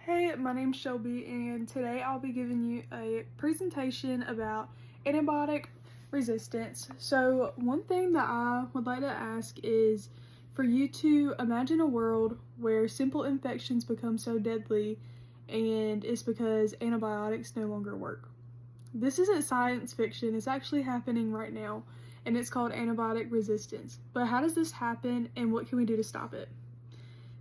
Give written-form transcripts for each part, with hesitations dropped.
Hey, my name's Shelby, and today I'll be giving you a presentation about antibiotic resistance. So, one thing that I would like to ask is for you to imagine a world where simple infections become so deadly, and it's because antibiotics no longer work. This isn't science fiction, it's actually happening right now, and it's called antibiotic resistance. But how does this happen, and what can we do to stop it?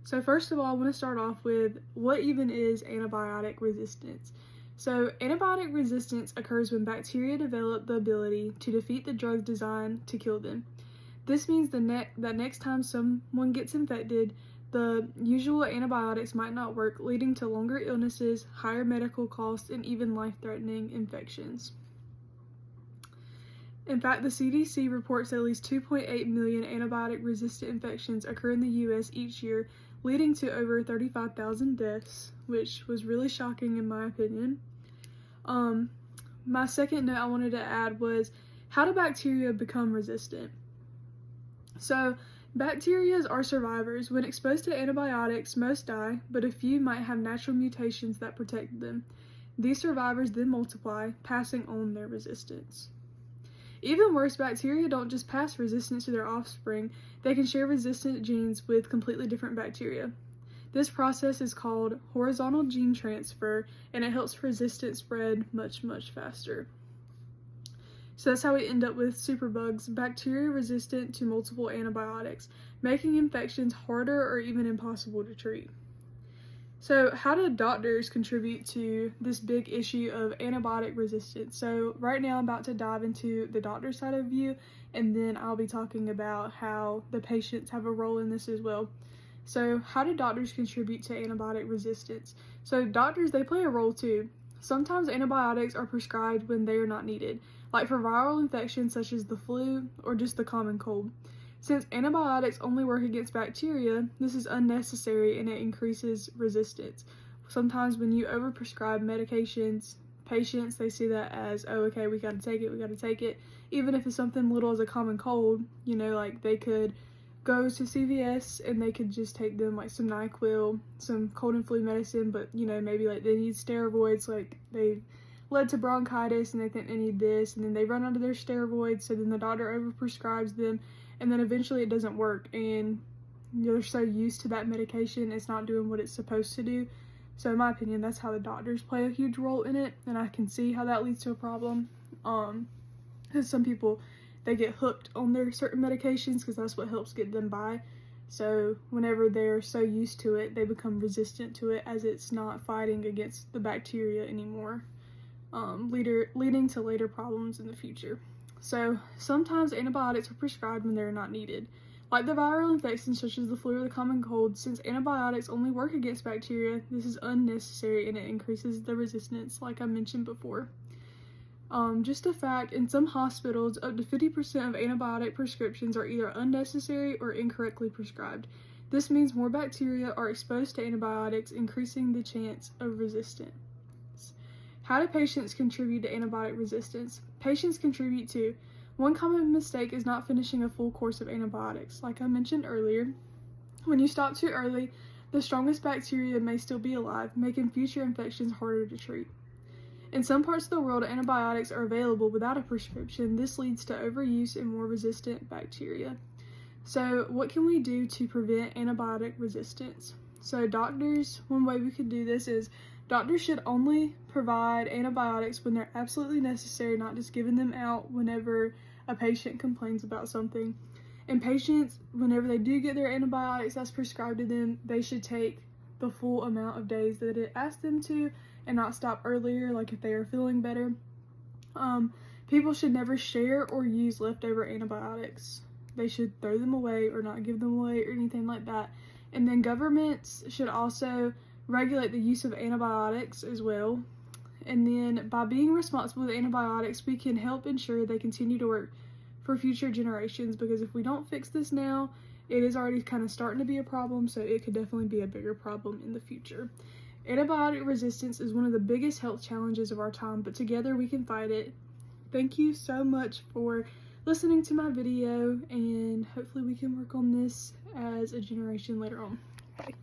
So first of all, I want to start off with what even is antibiotic resistance. So antibiotic resistance occurs when bacteria develop the ability to defeat the drugs designed to kill them. This means that next time someone gets infected, the usual antibiotics might not work, leading to longer illnesses, higher medical costs, and even life-threatening infections. In fact, the CDC reports at least 2.8 million antibiotic-resistant infections occur in the U.S. each year, leading to over 35,000 deaths, which was really shocking in my opinion. My second note I wanted to add was, how do bacteria become resistant? So, bacteria are survivors. When exposed to antibiotics, most die, but a few might have natural mutations that protect them. These survivors then multiply, passing on their resistance. Even worse, bacteria don't just pass resistance to their offspring, they can share resistant genes with completely different bacteria. This process is called horizontal gene transfer, and it helps resistance spread much, much faster. So that's how we end up with superbugs, bacteria resistant to multiple antibiotics, making infections harder or even impossible to treat. So how do doctors contribute to this big issue of antibiotic resistance? So right now I'm about to dive into the doctor side of view, and then I'll be talking about how the patients have a role in this as well. So how do doctors contribute to antibiotic resistance? So doctors, they play a role too. Sometimes antibiotics are prescribed when they are not needed, like for viral infections such as the flu or just the common cold. Since antibiotics only work against bacteria, this is unnecessary and it increases resistance. Sometimes when you overprescribe medications, patients, they see that as, oh, okay, we gotta take it. Even if it's something little as a common cold, like they could go to CVS and they could just take them like some NyQuil, some cold and flu medicine, but maybe like they need steroids, like they led to bronchitis and they think they need this, and then they run out of their steroids, so then the doctor overprescribes them, and then eventually it doesn't work, and you're so used to that medication, it's not doing what it's supposed to do. So in my opinion, that's how the doctors play a huge role in it, and I can see how that leads to a problem. Because some people, they get hooked on their certain medications because that's what helps get them by. So whenever they're so used to it, they become resistant to it as it's not fighting against the bacteria anymore, leading to later problems in the future. So sometimes antibiotics are prescribed when they're not needed. Like the viral infections such as the flu or the common cold, since antibiotics only work against bacteria, this is unnecessary and it increases the resistance like I mentioned before. Just a fact, in some hospitals, up to 50% of antibiotic prescriptions are either unnecessary or incorrectly prescribed. This means more bacteria are exposed to antibiotics, increasing the chance of resistance. How do patients contribute to antibiotic resistance? Patients contribute too. One common mistake is not finishing a full course of antibiotics. Like I mentioned earlier, when you stop too early, the strongest bacteria may still be alive, making future infections harder to treat. In some parts of the world, antibiotics are available without a prescription. This leads to overuse and more resistant bacteria. So what can we do to prevent antibiotic resistance? So doctors, one way we could do this is doctors should only provide antibiotics when they're absolutely necessary, not just giving them out whenever a patient complains about something. And patients, whenever they do get their antibiotics that's prescribed to them, they should take the full amount of days that it asks them to and not stop earlier, like if they are feeling better. People should never share or use leftover antibiotics. They should throw them away or not give them away or anything like that. And then governments should also regulate the use of antibiotics as well. And then by being responsible with antibiotics, we can help ensure they continue to work for future generations, because if we don't fix this now, it is already kind of starting to be a problem, so it could definitely be a bigger problem in the future. Antibiotic resistance is one of the biggest health challenges of our time, but together we can fight it. Thank you so much for listening to my video, and hopefully we can work on this as a generation later on. Bye.